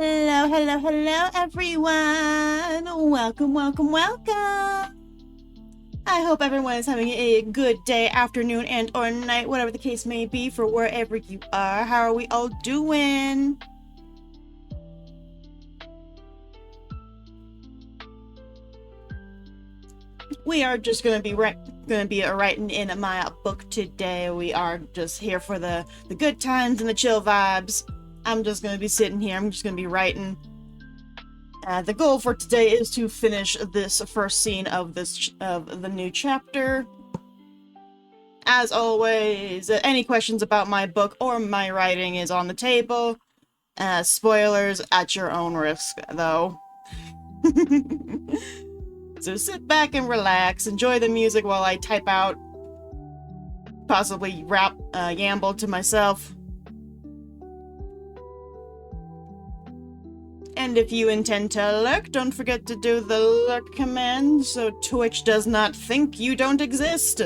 Hello, hello, hello, everyone. Welcome, welcome, welcome. I hope everyone is having a good day, afternoon, and or night, whatever the case may be for wherever you are. How are we all doing? We are just gonna be writing in my book today. We are just here for the good times and the chill vibes. I'm just gonna be sitting here. I'm just gonna be writing. The goal for today is to finish this first scene of the new chapter. As always, any questions about my book or my writing is on the table. Spoilers at your own risk, though. So sit back and relax, enjoy the music while I type out, possibly yamble to myself. And if you intend to lurk, don't forget to do the lurk command so Twitch does not think you don't exist.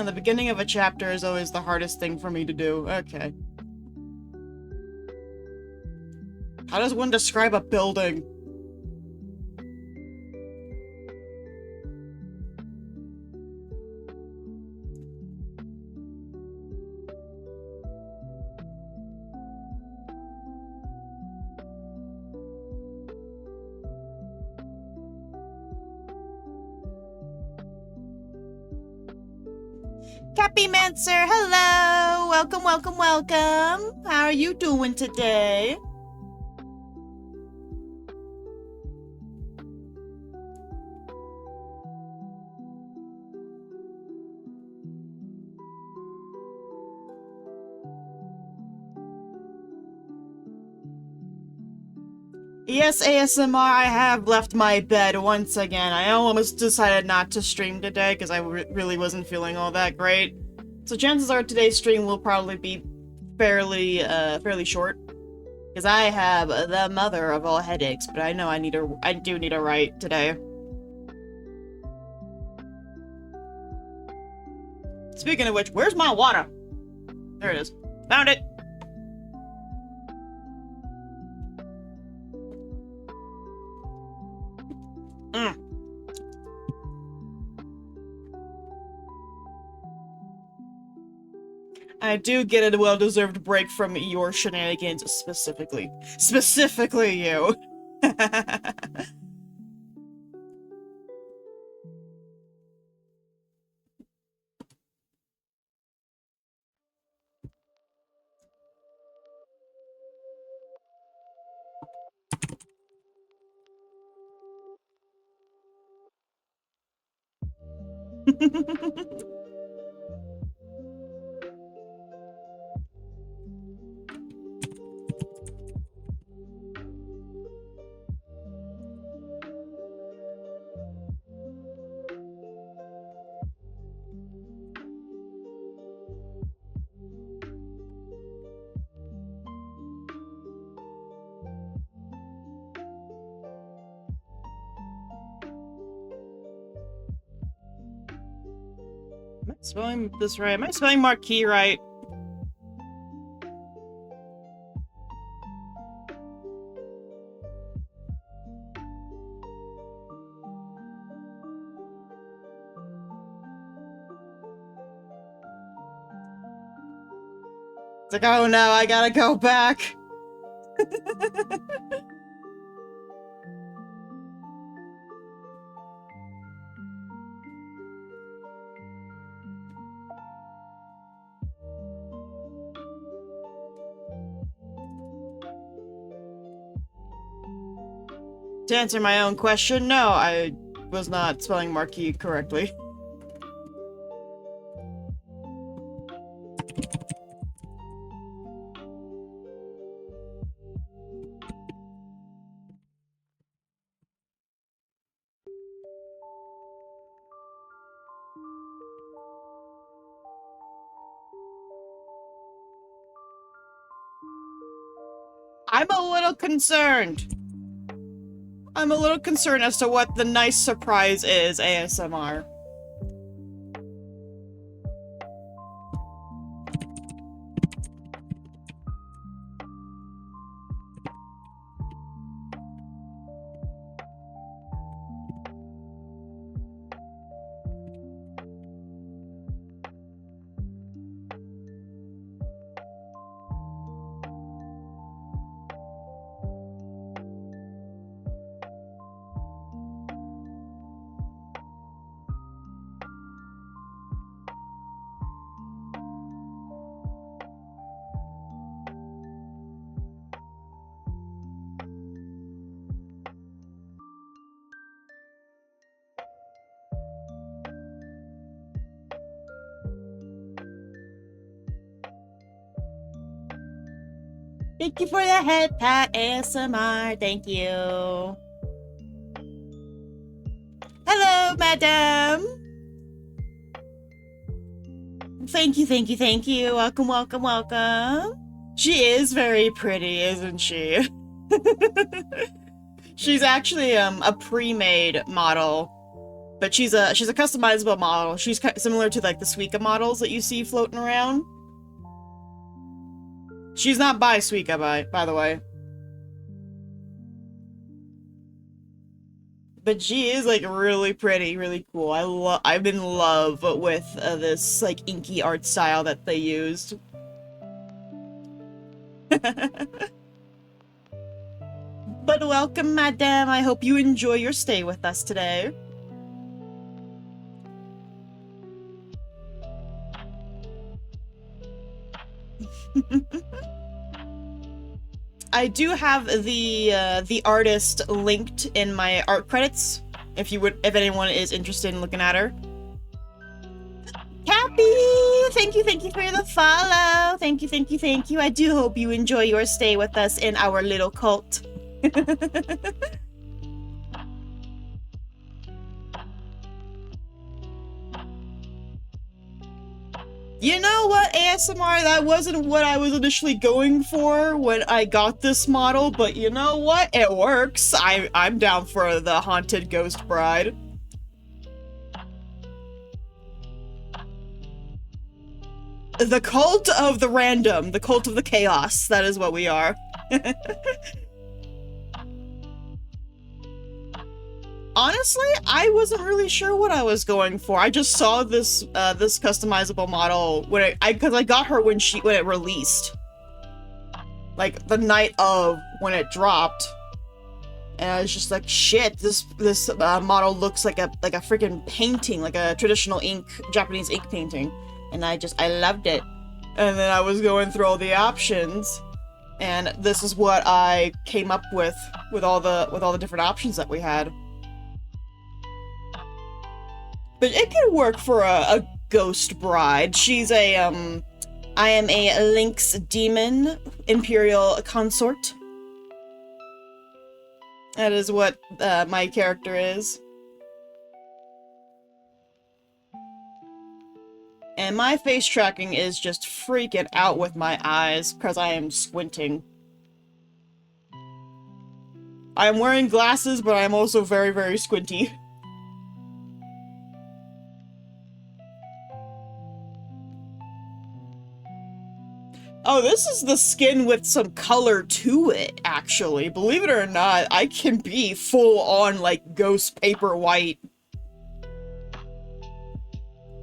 The beginning of a chapter is always the hardest thing for me to do. Okay. How does one describe a building? Cappymancer, hello! Welcome, welcome, welcome! How are you doing today? Yes, ASMR, I have left my bed once again. I almost decided not to stream today because I really wasn't feeling all that great. So chances are today's stream will probably be fairly short. Because I have the mother of all headaches, but I know I do need to write today. Speaking of which, where's my water? There it is. Found it! I do get a well-deserved break from your shenanigans, specifically. Specifically you! Am I spelling this right? Am I spelling Marquis right? It's like, oh no, I gotta go back. To answer my own question, no, I was not spelling Marquis correctly. I'm a little concerned. I'm a little concerned as to what the nice surprise is, ASMR. Thank you for the head pat ASMR. Thank you. Hello, madam. Thank you, thank you, thank you. Welcome, welcome, welcome. She is very pretty, isn't she? She's actually a pre-made model, but she's a customizable model. She's similar to like the Suika models that you see floating around. She's not by Suika, by the way. But she is like really pretty, really cool. I'm in love with this like inky art style that they used. But welcome, madam. I hope you enjoy your stay with us today. I do have the artist linked in my art credits, if anyone is interested in looking at her. Cappy! Thank you for the follow. Thank you. I do hope you enjoy your stay with us in our little cult. You know what, ASMR? That wasn't what I was initially going for when I got this model, but you know what? It works. I'm down for the Haunted Ghost Bride. The cult of the random, the cult of the chaos. That is what we are. Honestly, I wasn't really sure what I was going for. I just saw this this customizable model when because I got her when it released, like the night of when it dropped, and I was just like, shit, this model looks like a freaking painting, like a traditional Japanese ink painting, and I loved it. And then I was going through all the options, and this is what I came up with all the different options that we had. But it could work for a ghost bride. She's I am a Lynx demon, Imperial consort. That is what my character is. And my face tracking is just freaking out with my eyes, because I am squinting. I am wearing glasses, but I am also very, very squinty. Oh, this is the skin with some color to it, actually. Believe it or not, I can be full-on, like, ghost paper white.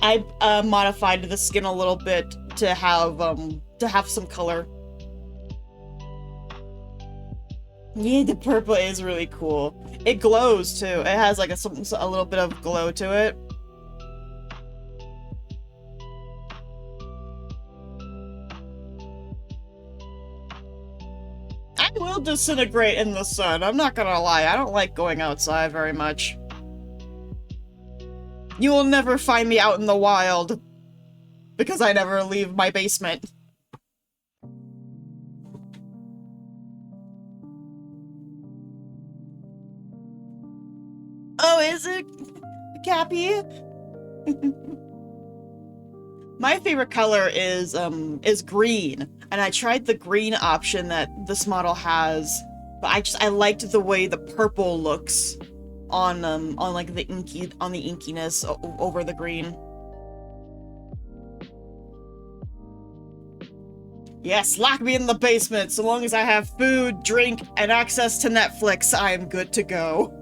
I modified the skin a little bit to have some color. Yeah, the purple is really cool. It glows, too. It has, like, a little bit of glow to it. I will disintegrate in the sun. I'm not gonna lie. I don't like going outside very much. You will never find me out in the wild, because I never leave my basement. Oh, is it, Cappy? My favorite color is green, and I tried the green option that this model has, but I liked the way the purple looks on like the inkiness over the green. Yes, lock me in the basement. So long as I have food, drink, and access to Netflix, I am good to go.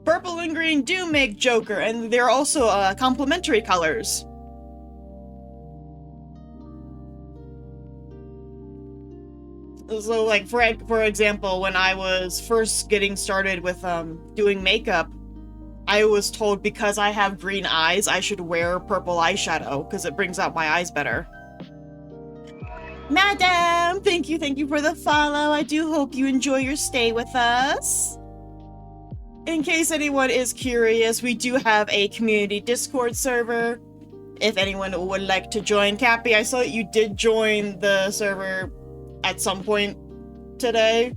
Purple and green do make Joker, and they're also complementary colors. So, like, for example, when I was first getting started with doing makeup, I was told because I have green eyes, I should wear purple eyeshadow, because it brings out my eyes better. Madam, thank you for the follow. I do hope you enjoy your stay with us. in case anyone is curious, we do have a community Discord server. If anyone would like to join. Cappy, I saw that you did join the server at some point today.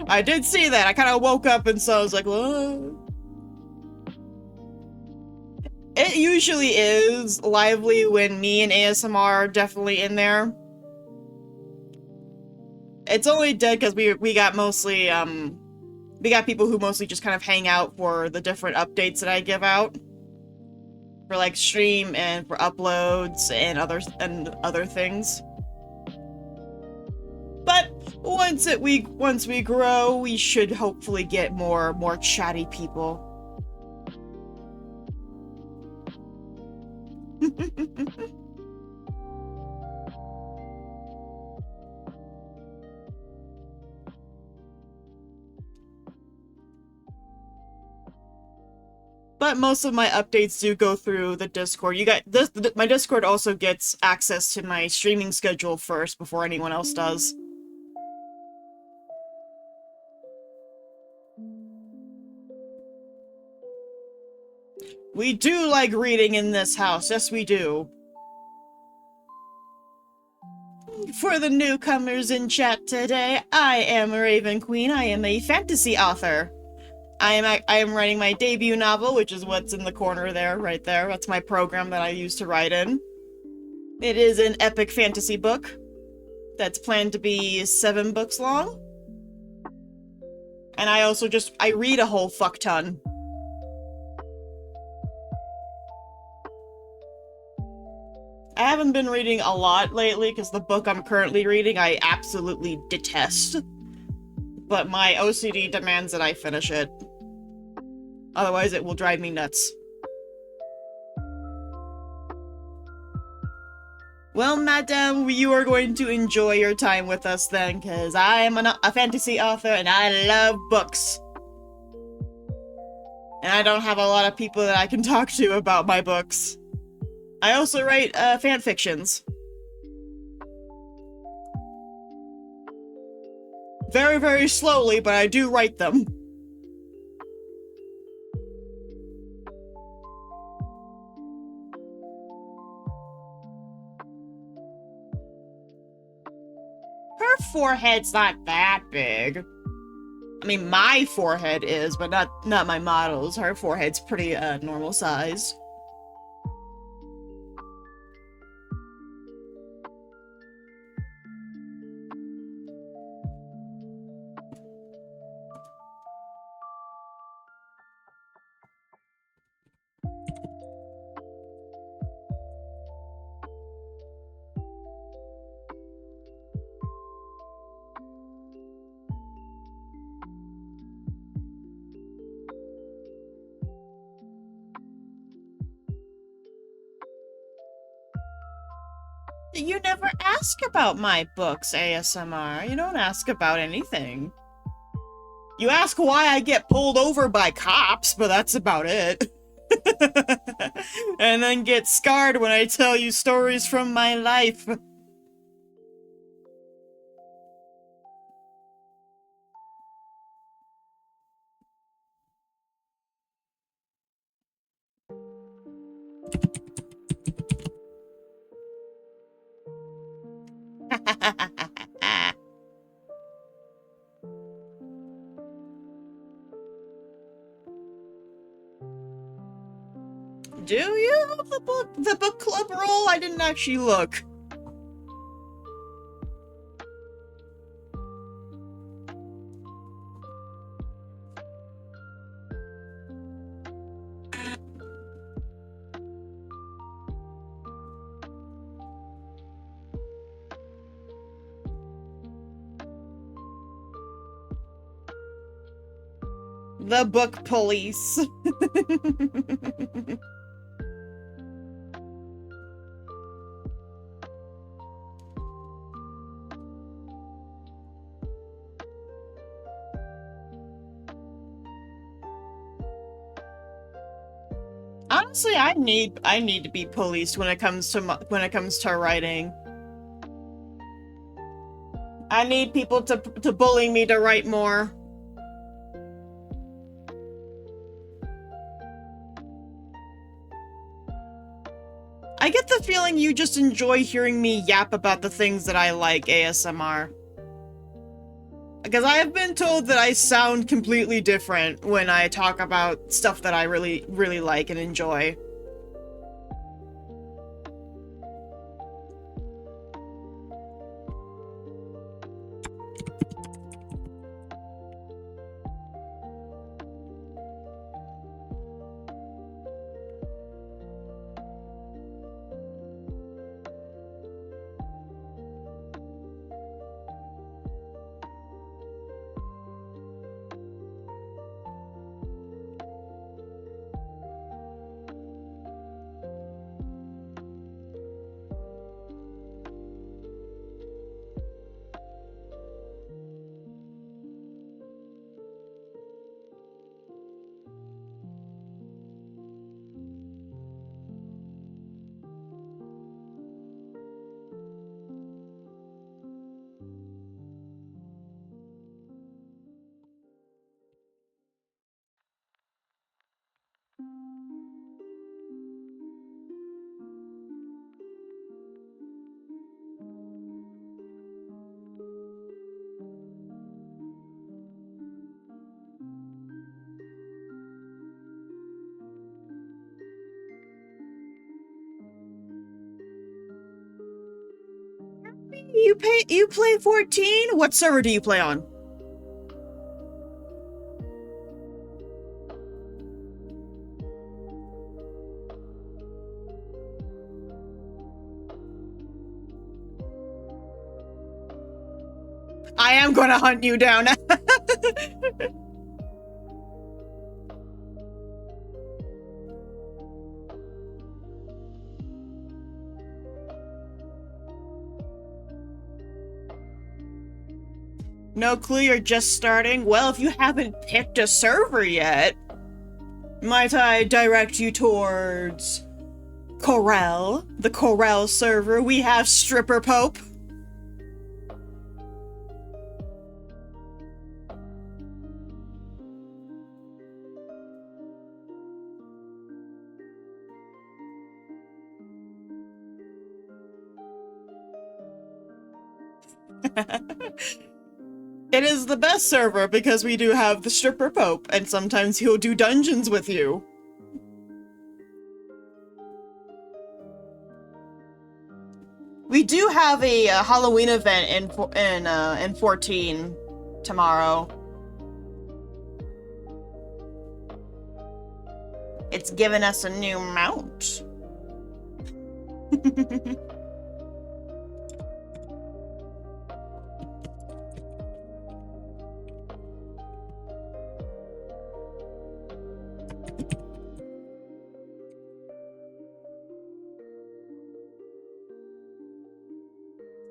I did see that. I kind of woke up and so I was like, whoa. It usually is lively when me and ASMR are definitely in there. It's only dead because we got mostly, we got people who mostly just kind of hang out for the different updates that I give out. For like stream and for uploads and other things. But once we grow, we should hopefully get more chatty people. But most of my updates do go through the Discord. You got this. My Discord also gets access to my streaming schedule first before anyone else does. We do like reading in this house. Yes, we do. For the newcomers in chat today, I am Raven Queen. I am a fantasy author. I am writing my debut novel, which is what's in the corner there, right there. That's my program that I use to write in. It is an epic fantasy book that's planned to be 7 books long. And I read a whole fuck ton. I haven't been reading a lot lately because the book I'm currently reading I absolutely detest. But my OCD demands that I finish it. Otherwise it will drive me nuts. Well, madam, you are going to enjoy your time with us then, because I am a fantasy author and I love books. And I don't have a lot of people that I can talk to about my books. I also write fanfictions. Very, very slowly, but I do write them. Her forehead's not that big. I mean, my forehead is, but not my model's. Her forehead's pretty normal size. You never ask about my books, ASMR. You don't ask about anything. You ask why I get pulled over by cops, but that's about it. And then get scarred when I tell you stories from my life. Do you have the book club roll? I didn't actually look. The book police. Honestly, I need to be policed when it comes to writing. I need people to bully me to write more. I get the feeling you just enjoy hearing me yap about the things that I like ASMR. Because I have been told that I sound completely different when I talk about stuff that I really, really like and enjoy. You play 14? What server do you play on? I am gonna hunt you down. No clue, you're just starting? Well, if you haven't picked a server yet, might I direct you towards Corel, the Corel server? We have Stripper Pope. It is the best server because we do have the Stripper Pope, and sometimes he'll do dungeons with you. We do have a Halloween event in 14 tomorrow. It's given us a new mount.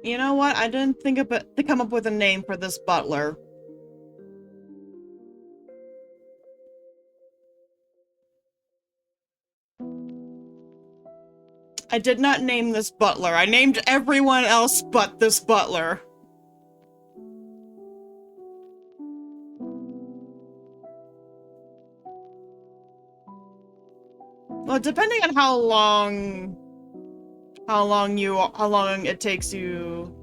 You know what? I didn't think of it to come up with a name for this butler. I did not name this butler. I named everyone else but this butler. Well, depending on how long it takes you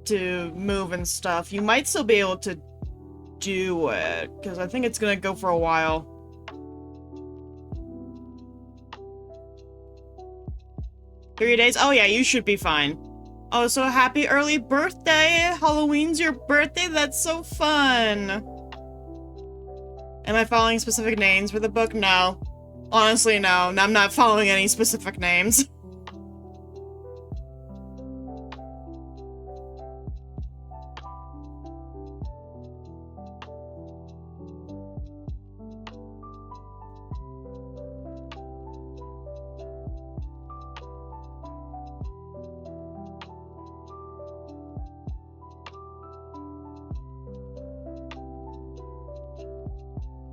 to move and stuff, you might still be able to do it, because I think it's gonna go for a while. Three days? Oh yeah, you should be fine. Oh, so happy early birthday! Halloween's your birthday? That's so fun! Am I following specific names for the book? No. Honestly, no. I'm not following any specific names.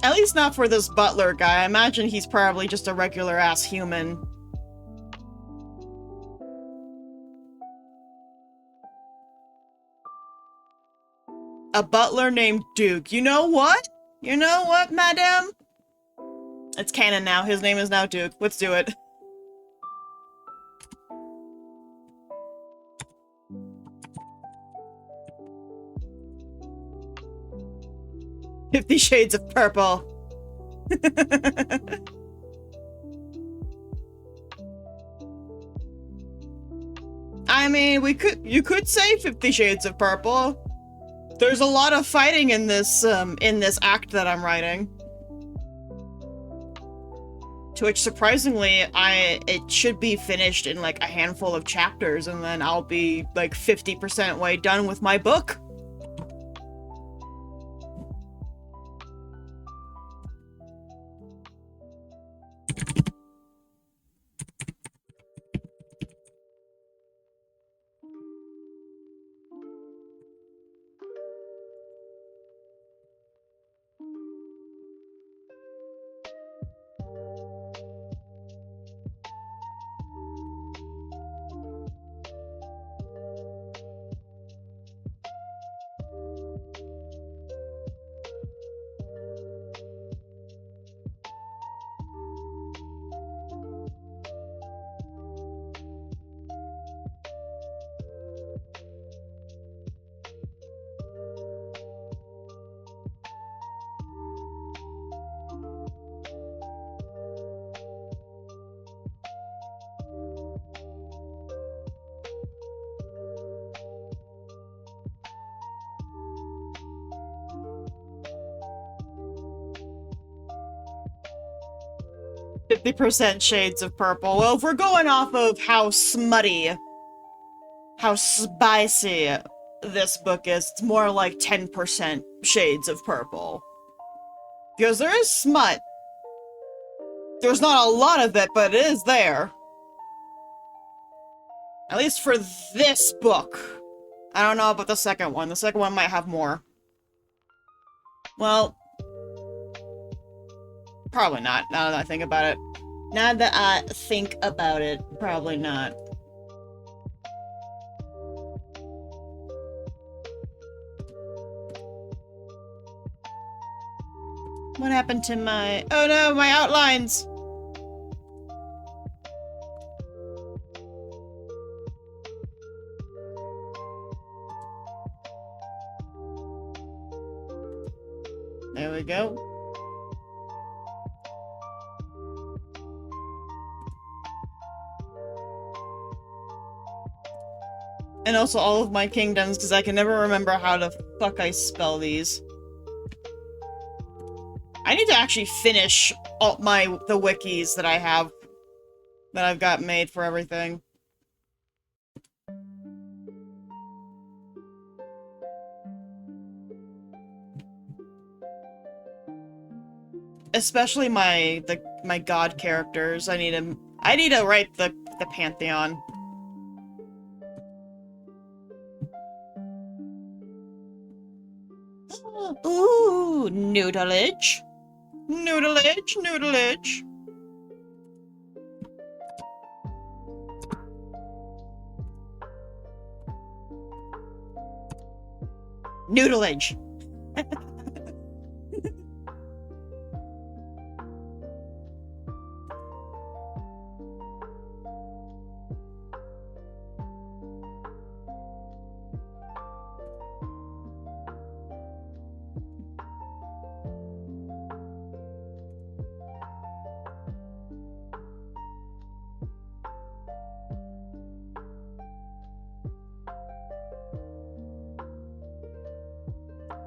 At least not for this butler guy. I imagine he's probably just a regular-ass human. A butler named Duke. You know what? You know what, madame? It's canon now. His name is now Duke. Let's do it. 50 Shades of Purple. I mean, you could say 50 Shades of Purple. There's a lot of fighting in this act that I'm writing. To which, surprisingly, it should be finished in like a handful of chapters, and then I'll be like 50% way done with my book. %, Shades of Purple. Well, if we're going off of how smutty, how spicy this book is, it's more like 10% Shades of Purple. Because there is smut. There's not a lot of it, but it is there. At least for this book. I don't know about the second one. The second one might have more. Well, probably not, now that I think about it. Now that I think about it, probably not. What happened to my... Oh no, my outlines! There we go. And also all of my kingdoms, because I can never remember how the fuck I spell these. I need to actually finish all the wikis that I have, that I've got made for everything. Especially my god characters. I need to write the Pantheon. Ooh, noodleage. Noodleage, noodleage. Noodleage.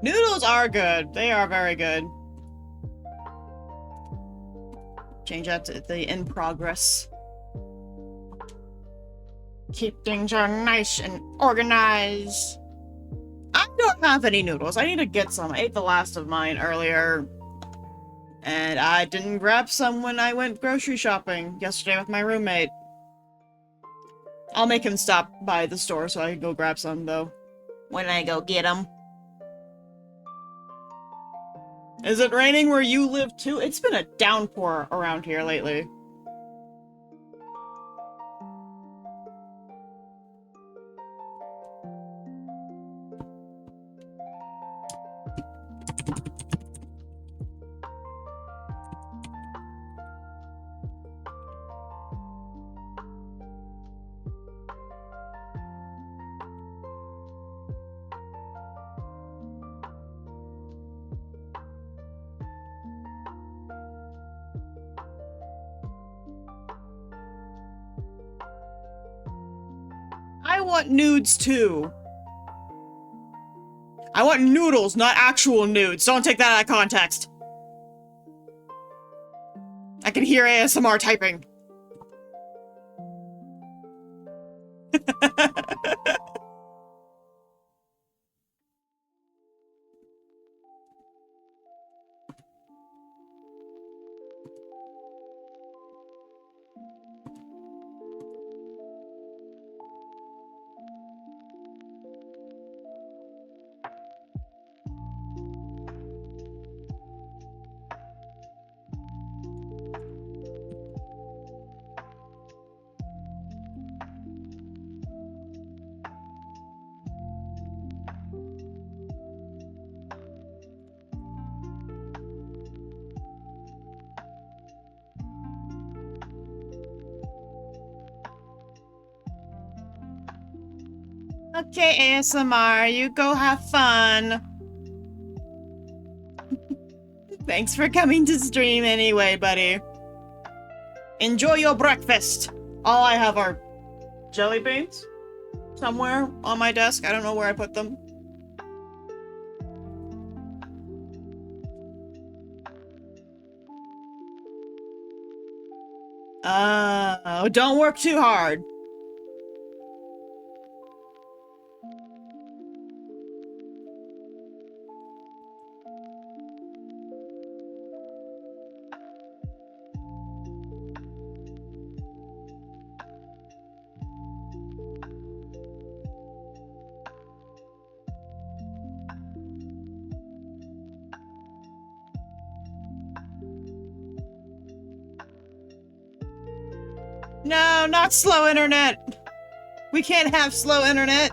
Noodles are good. They are very good. Change that to the in progress. Keep things nice and organized. I don't have any noodles. I need to get some. I ate the last of mine earlier. And I didn't grab some when I went grocery shopping yesterday with my roommate. I'll make him stop by the store so I can go grab some, though. When I go get them. Is it raining where you live, too? It's been a downpour around here lately. want nudes too. I want noodles, not actual nudes. Don't take that out of context. I can hear ASMR typing. Okay, ASMR, you go have fun. Thanks for coming to stream anyway, buddy. Enjoy your breakfast. All I have are jelly beans somewhere on my desk. I don't know where I put them. Don't work too hard. No, not slow internet. We can't have slow internet.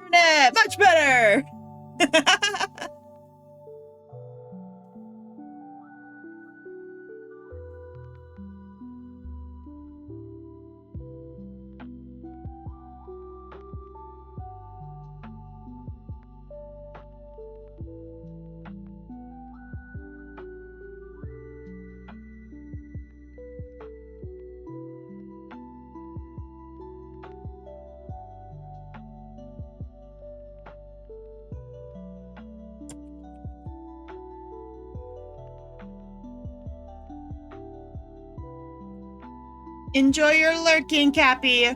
Internet, much better. Enjoy your lurking, Cappy.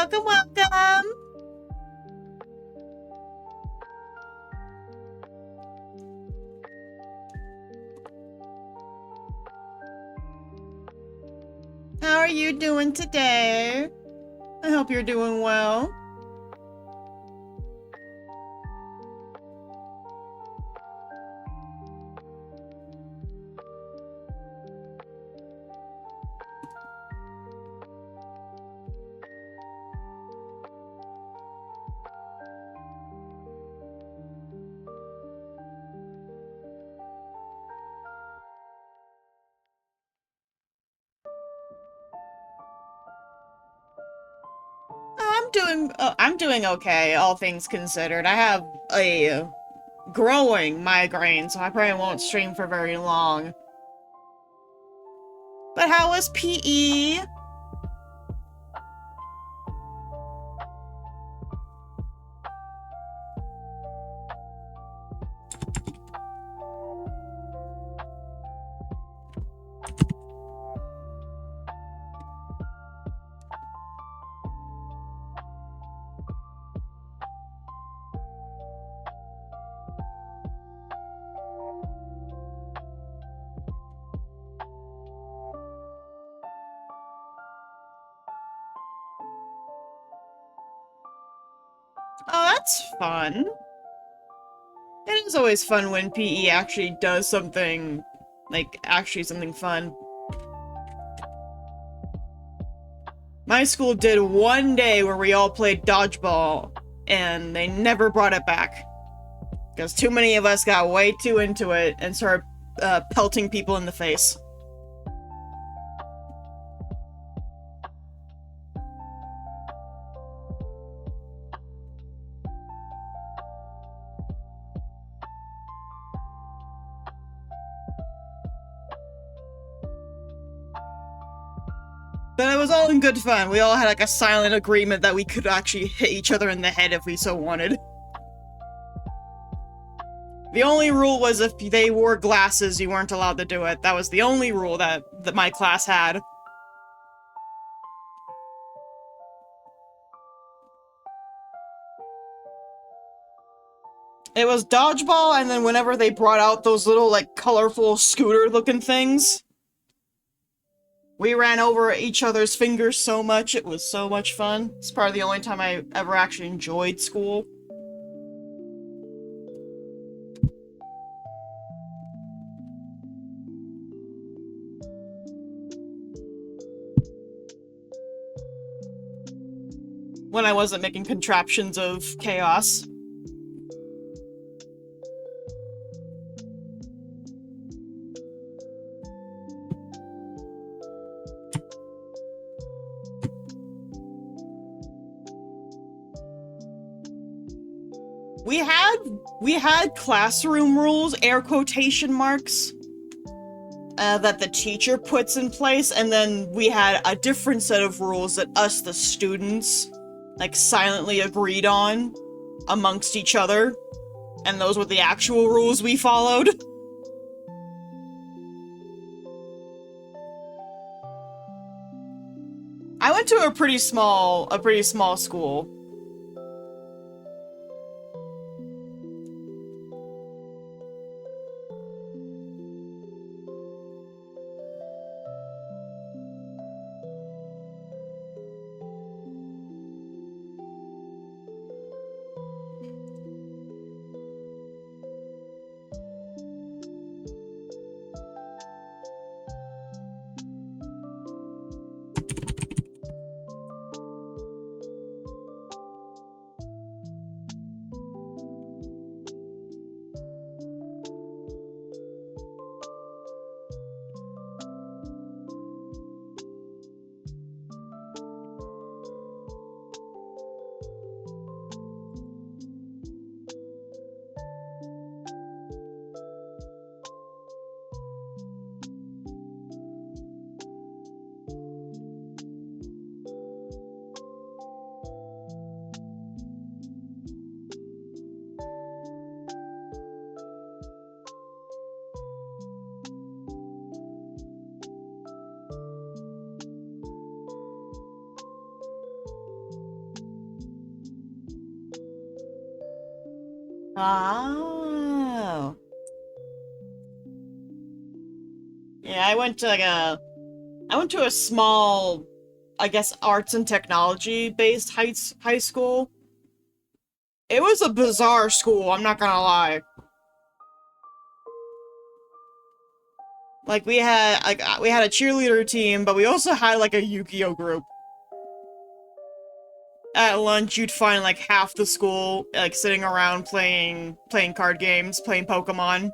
Welcome, welcome. How are you doing today? I hope you're doing well. I'm doing okay, all things considered. I have a growing migraine, so I probably won't stream for very long. But how was PE? Oh, that's fun. It is always fun when PE actually does something, like, actually something fun. My school did one day where we all played dodgeball, and they never brought it back. Because too many of us got way too into it and started pelting people in the face. But it was all in good fun. We all had like a silent agreement that we could actually hit each other in the head if we so wanted. The only rule was if they wore glasses, you weren't allowed to do it. That was the only rule that my class had. It was dodgeball, and then whenever they brought out those little, like, colorful scooter-looking things, we ran over each other's fingers so much, it was so much fun. It's probably the only time I ever actually enjoyed school. When I wasn't making contraptions of chaos. We had classroom rules, air quotation marks, that the teacher puts in place, and then we had a different set of rules that us, the students, like, silently agreed on amongst each other, and those were the actual rules we followed. I went to a pretty small school. Oh. Yeah, I went to a small, I guess, arts and technology based high school. It was a bizarre school, I'm not gonna lie. Like we had a cheerleader team, but we also had like a Yu-Gi-Oh group. At lunch, you'd find like half the school like sitting around playing card games, playing Pokemon.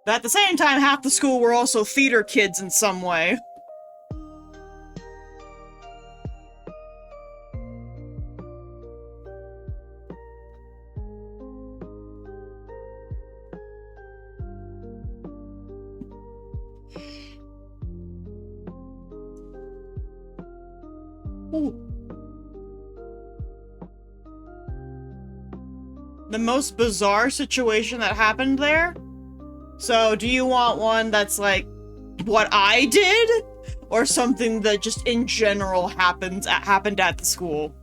But at the same time, half the school were also theater kids in some way. Ooh. The most bizarre situation that happened there? So, do you want one that's like what I did? Or something that just in general happened at the school?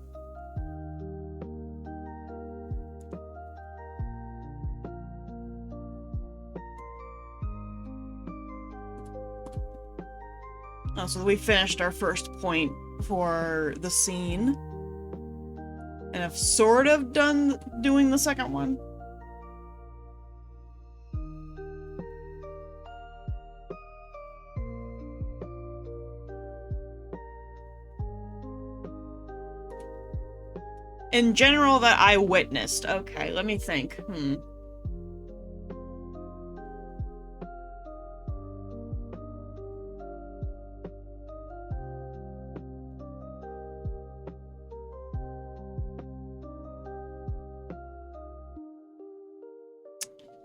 Oh, so we finished our first point for the scene. And have sort of done doing the second one. In general, that I witnessed. Okay, let me think.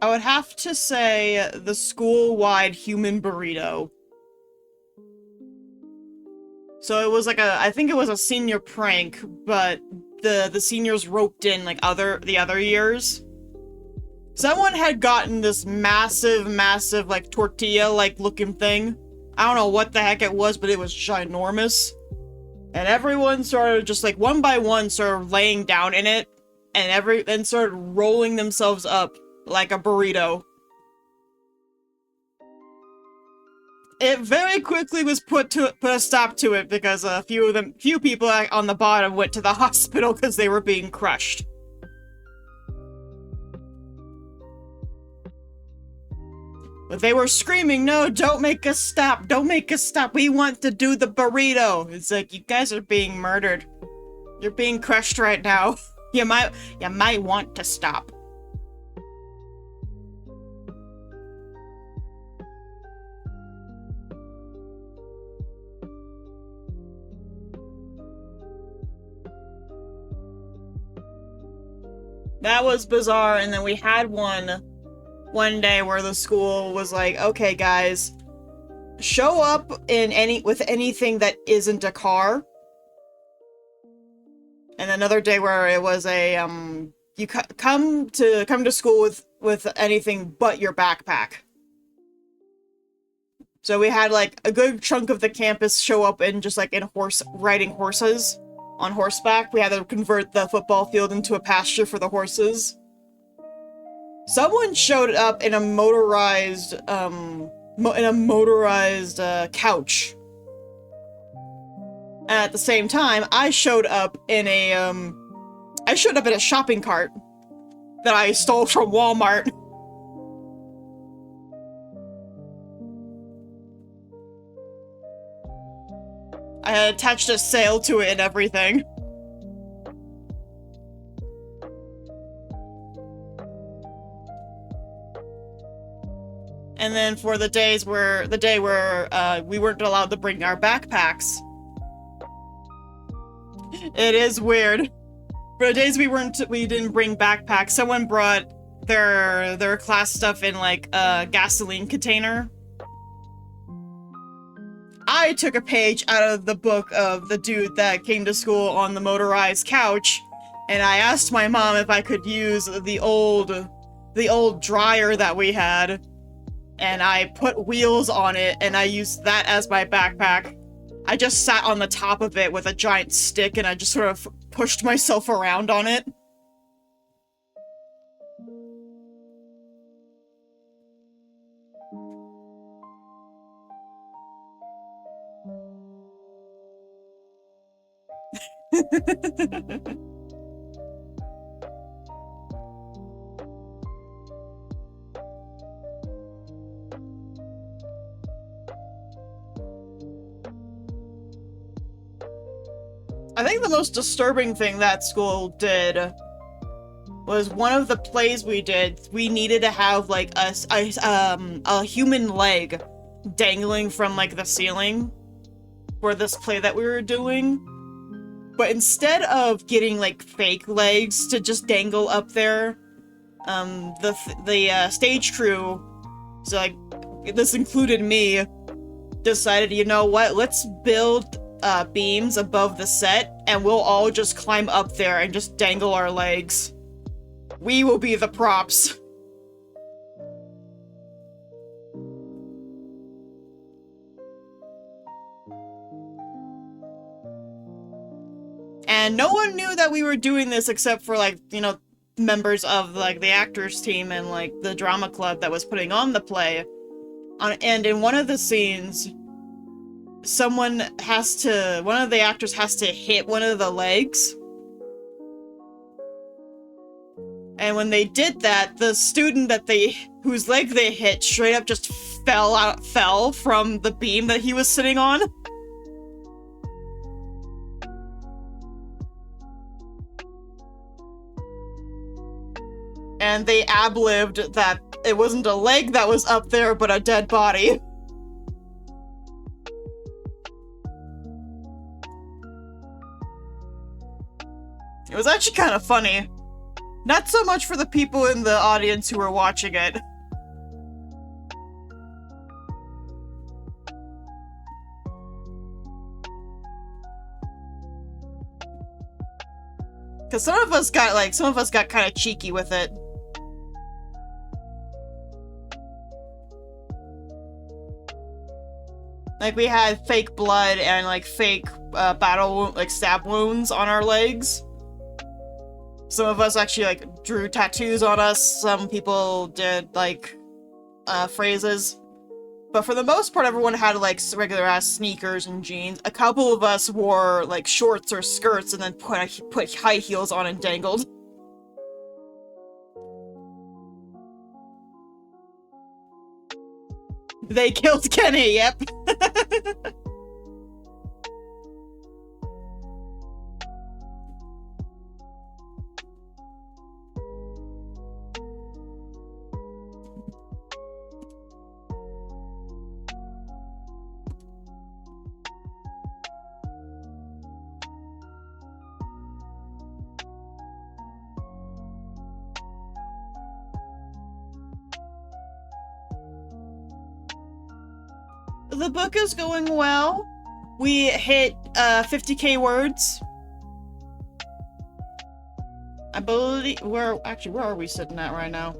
I would have to say the school-wide human burrito. So it was like I think it was a senior prank, but the seniors roped in like the other years. Someone had gotten this massive like tortilla like looking thing. I don't know what the heck it was, but it was ginormous. And everyone started just like one by one started laying down in it, and started rolling themselves up like a burrito. It very quickly was put a stop to it because a few people on the bottom went to the hospital because they were being crushed. But they were screaming, "No, don't make us stop! Don't make us stop! We want to do the burrito!" It's like, you guys are being murdered. You're being crushed right now. You might want to stop. That was bizarre, and then we had one day where the school was like, "Okay, guys, show up with anything that isn't a car." And another day where it was you come to school with anything but your backpack. So we had like a good chunk of the campus show up in just like riding horses on horseback. We had to convert the football field into a pasture for the horses. Someone showed up in a motorized couch. And at the same time, I showed up in a shopping cart that I stole from Walmart. I had attached a sail to it and everything. And then for the day where we weren't allowed to bring our backpacks. It is weird. For the days we didn't bring backpacks, someone brought their class stuff in like a gasoline container. I took a page out of the book of the dude that came to school on the motorized couch, and I asked my mom if I could use the old dryer that we had, and I put wheels on it, and I used that as my backpack. I just sat on the top of it with a giant stick and I just sort of pushed myself around on it. I think the most disturbing thing that school did was one of the plays we did, we needed to have like a human leg dangling from like the ceiling for this play that we were doing. But instead of getting like fake legs to just dangle up there, the stage crew, so like this included me, decided, you know what, let's build beams above the set and we'll all just climb up there and just dangle our legs. We will be the props. And no one knew that we were doing this except for, like, you know, members of, like, the actors team and, like, the drama club that was putting on the play. And in one of the scenes, one of the actors has to hit one of the legs. And when they did that, the student whose leg they hit straight up just fell from the beam that he was sitting on. And they ad-libbed that it wasn't a leg that was up there, but a dead body. It was actually kind of funny. Not so much for the people in the audience who were watching it. Because some of us got kind of cheeky with it. Like, we had fake blood and, like, fake stab wounds on our legs. Some of us actually, like, drew tattoos on us. Some people did, like, phrases. But for the most part, everyone had, like, regular-ass sneakers and jeans. A couple of us wore, like, shorts or skirts and then put high heels on and dangled. They killed Kenny, yep. The book is going well. We hit 50k words. I believe where are we sitting at right now?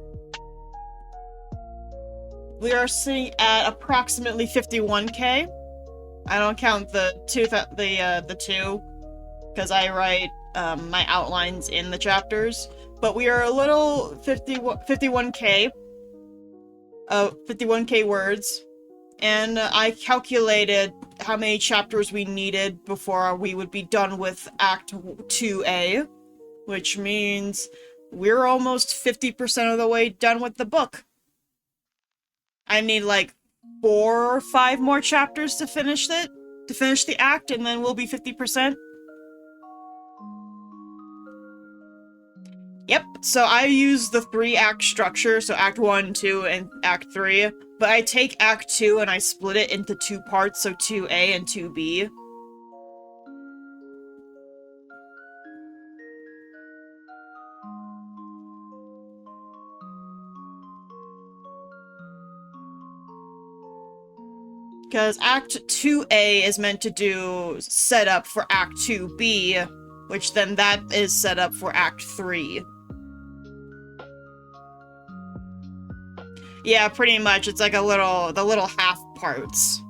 We are sitting at approximately 51k. I don't count the two, because I write my outlines in the chapters. But we are a little 51k. 51k words. And I calculated how many chapters we needed before we would be done with Act 2A, which means we're almost 50% of the way done with the book. I need like 4 or 5 more chapters to finish the act, and then we'll be 50%. Yep, so I use the 3-act structure, so Act 1, 2, and Act 3, but I take Act 2 and I split it into 2 parts, so 2A and 2B. Because Act 2A is meant to do setup for Act 2B, which then that is set up for Act 3. Yeah, pretty much. It's like the little half parts.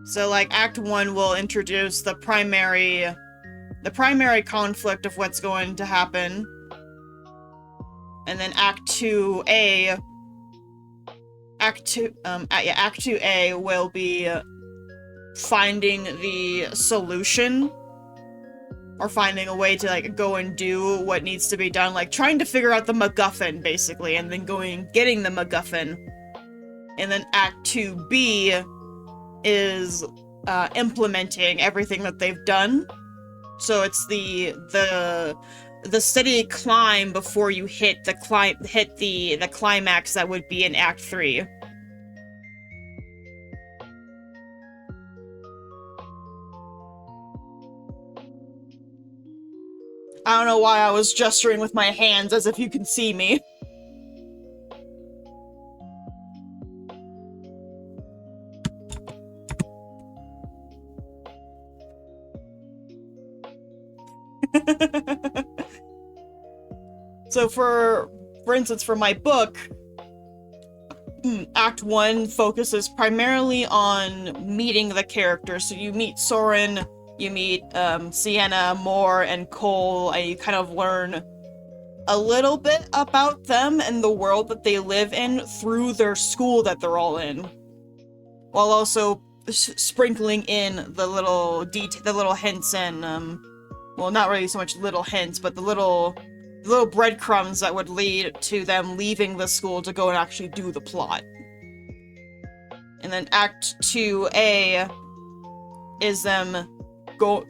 So like Act 1 will introduce the primary conflict of what's going to happen. And then Act 2A Act 2A will be finding the solution, or finding a way to like go and do what needs to be done, like trying to figure out the MacGuffin basically, and then getting the MacGuffin. And then Act 2B is implementing everything that they've done. So it's the steady climb before you hit the climax that would be in Act 3. I don't know why I was gesturing with my hands as if you can see me. So for instance, for my book, Act 1 focuses primarily on meeting the characters. So you meet Soren, you meet Sienna, Moore, and Cole, and you kind of learn a little bit about them and the world that they live in through their school that they're all in, while also sprinkling in the little hints and well, not really so much little hints, but the little breadcrumbs that would lead to them leaving the school to go and actually do the plot. And then Act 2A is them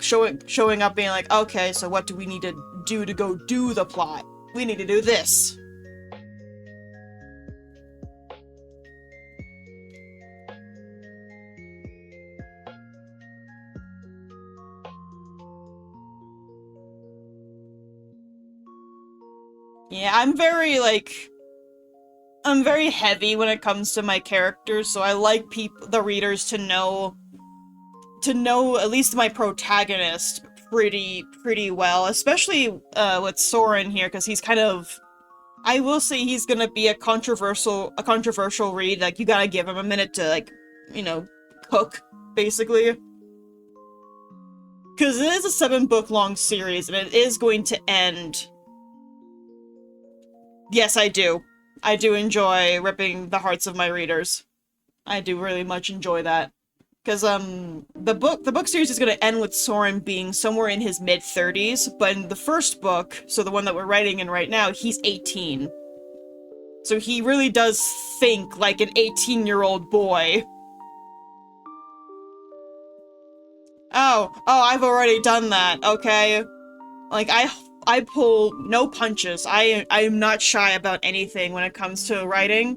showing up being like, okay, so what do we need to do to go do the plot? We need to do this. Yeah, I'm very heavy when it comes to my characters, so I like the readers to know at least my protagonist pretty well, especially with Soren here, because he's kind of, I will say he's gonna be a controversial read. Like, you gotta give him a minute to, like, cook, basically. Because it is a 7-book long series, and it is going to end. Yes, I do. I do enjoy ripping the hearts of my readers. I do really much enjoy that. Because the book series is going to end with Soren being somewhere in his mid-30s, but in the first book, so the one that we're writing in right now, he's 18. So he really does think like an 18-year-old boy. Oh, I've already done that, okay? Like, I pull no punches. I am not shy about anything when it comes to writing.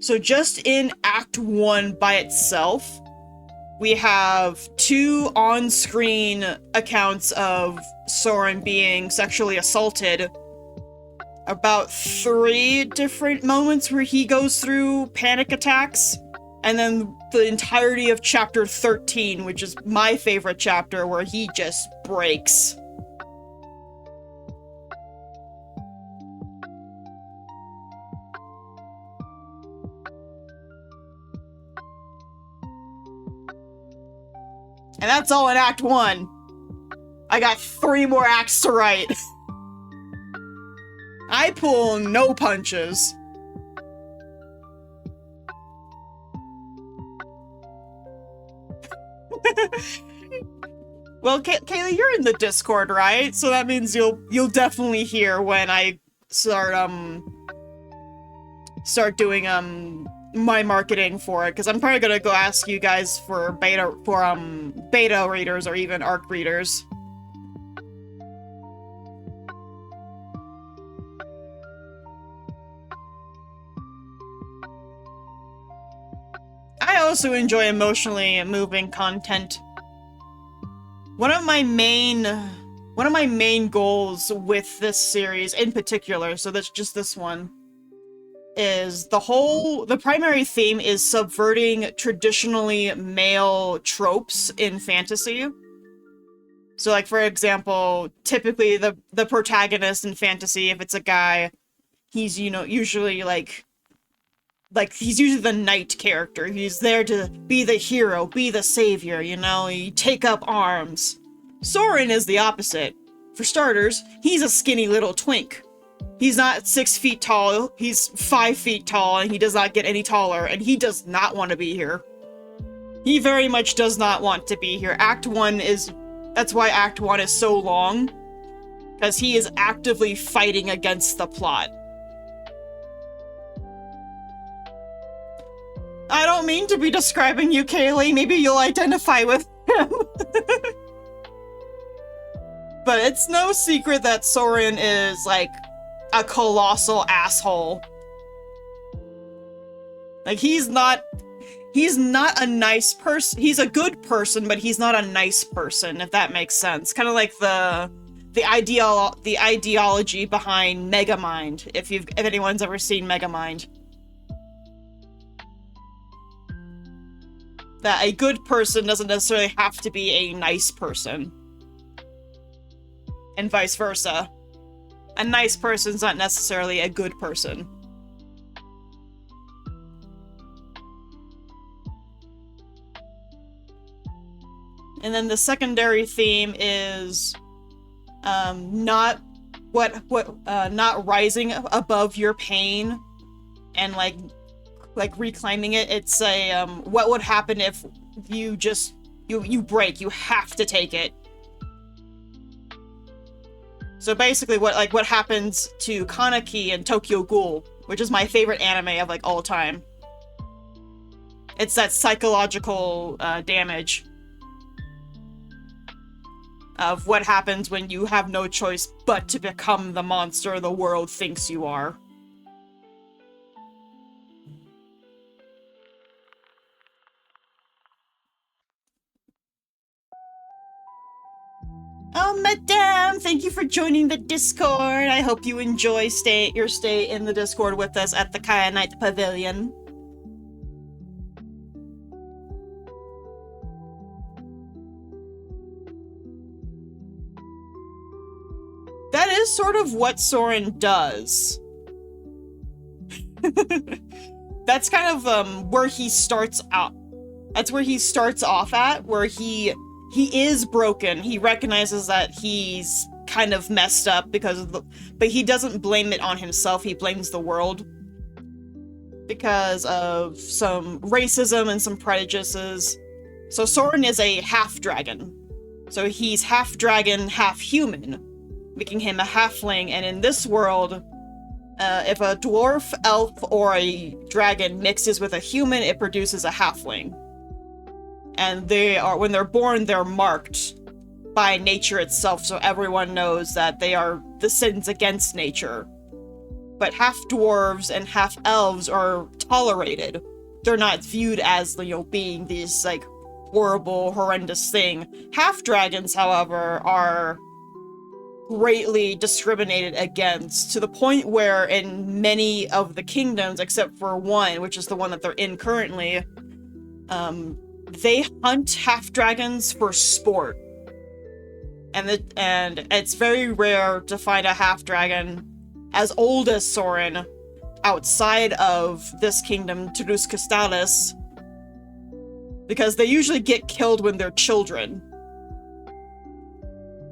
So just in Act 1 by itself, we have 2 on-screen accounts of Soren being sexually assaulted. About 3 different moments where he goes through panic attacks. And then the entirety of Chapter 13, which is my favorite chapter, where he just breaks. And that's all in Act 1. I got 3 more acts to write. I pull no punches. Well, Kaylee, you're in the Discord, right? So that means you'll definitely hear when I start doing my marketing for it, because I'm probably gonna go ask you guys for beta readers or even ARC readers. I also enjoy emotionally moving content. One of my main goals with this series in particular, so that's just this one, is the primary theme is subverting traditionally male tropes in fantasy. So, like, for example, typically the protagonist in fantasy, if it's a guy, he's, usually, like, like, he's usually the knight character. He's there to be the hero, be the savior, you know, you take up arms. Soren is the opposite. For starters, he's a skinny little twink. He's not 6 feet tall, he's 5 feet tall, and he does not get any taller, and he does not want to be here. He very much does not want to be here. That's why Act 1 is so long, because he is actively fighting against the plot. I don't mean to be describing you, Kaylee. Maybe you'll identify with him. But it's no secret that Soren is, like, a colossal asshole. Like, he's not a nice person. He's a good person, but he's not a nice person, if that makes sense. Kind of like the ideology behind Megamind, if anyone's ever seen Megamind. That a good person doesn't necessarily have to be a nice person. And vice versa. A nice person's not necessarily a good person. And then the secondary theme is not rising above your pain and like reclaiming it. It's a what would happen if you just you break, you have to take it. So basically what happens to Kaneki and Tokyo Ghoul, which is my favorite anime of like all time. It's that psychological damage of what happens when you have no choice but to become the monster the world thinks you are. Oh, madame, thank you for joining the Discord. I hope you enjoy your stay in the Discord with us at the Kyanite Pavilion. That is sort of what Soren does. That's kind of where he starts out. That's where he starts off at, where he is broken. He recognizes that he's kind of messed up because of but he doesn't blame it on himself. He blames the world because of some racism and some prejudices. So Soren is a half-dragon. So he's half-dragon, half-human, making him a halfling. And in this world, if a dwarf, elf, or a dragon mixes with a human, it produces a halfling. And when they're born, they're marked by nature itself, so everyone knows that they are the sins against nature. But half-dwarves and half-elves are tolerated. They're not viewed as, being these, like, horrible, horrendous thing. Half-dragons, however, are greatly discriminated against, to the point where in many of the kingdoms, except for one, which is the one that they're in currently, they hunt half-dragons for sport. And it's very rare to find a half-dragon as old as Soren outside of this kingdom, Turus Castalis, because they usually get killed when they're children.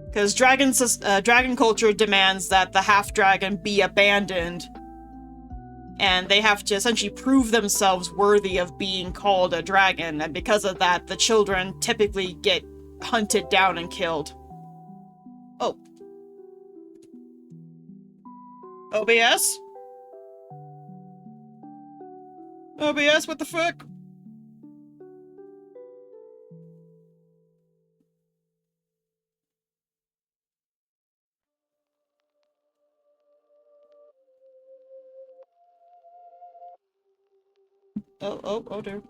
Because dragon culture demands that the half-dragon be abandoned, and they have to essentially prove themselves worthy of being called a dragon, and because of that, the children typically get hunted down and killed. Oh. OBS? OBS, what the fuck? Oh dear.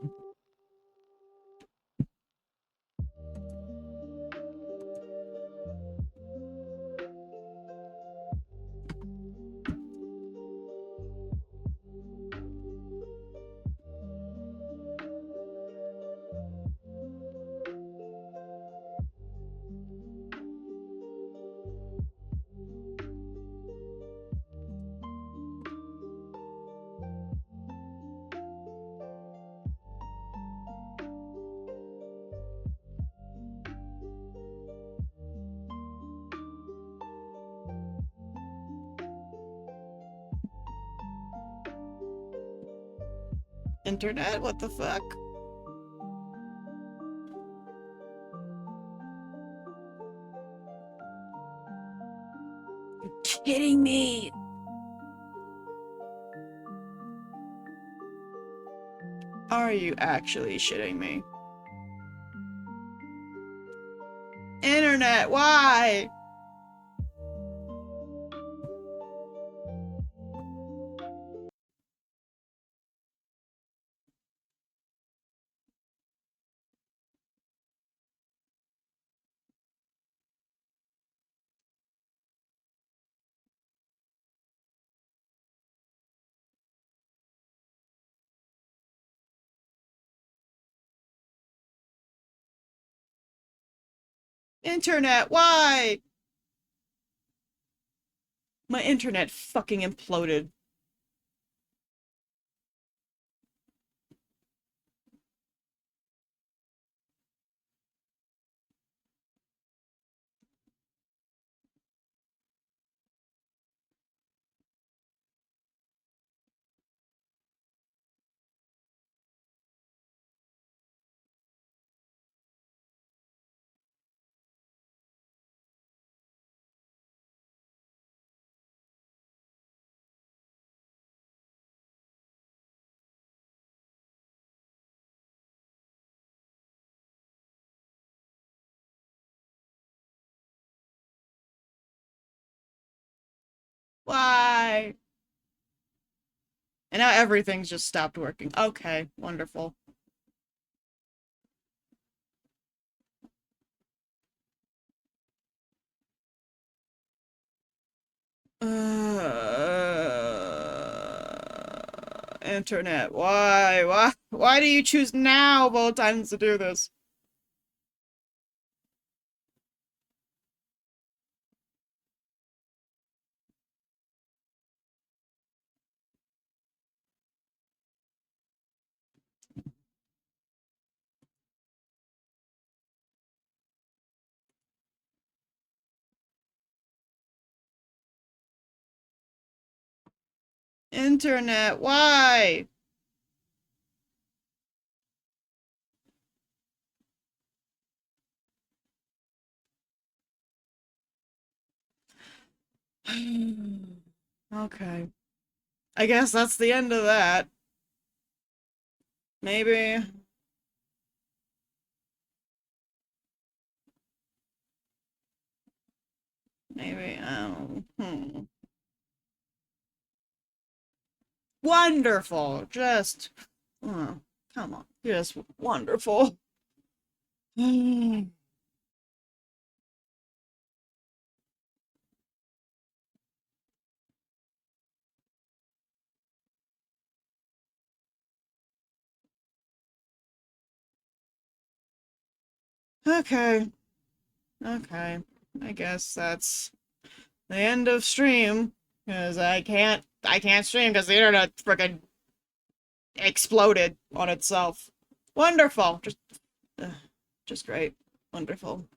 Internet? What the fuck? You're kidding me! Are you actually shitting me? Internet, why? Internet, why? My internet fucking imploded. Why? And now everything's just stopped working. Okay, wonderful. Internet, why? Why do you choose now of all times to do this? Internet, why? Okay. I guess that's the end of that. Maybe. Maybe. Wonderful. Just. Oh, come on. Just wonderful. Okay. Okay. I guess that's the end of stream. Because I can't stream because the internet freaking exploded on itself. Wonderful. Just great. Wonderful.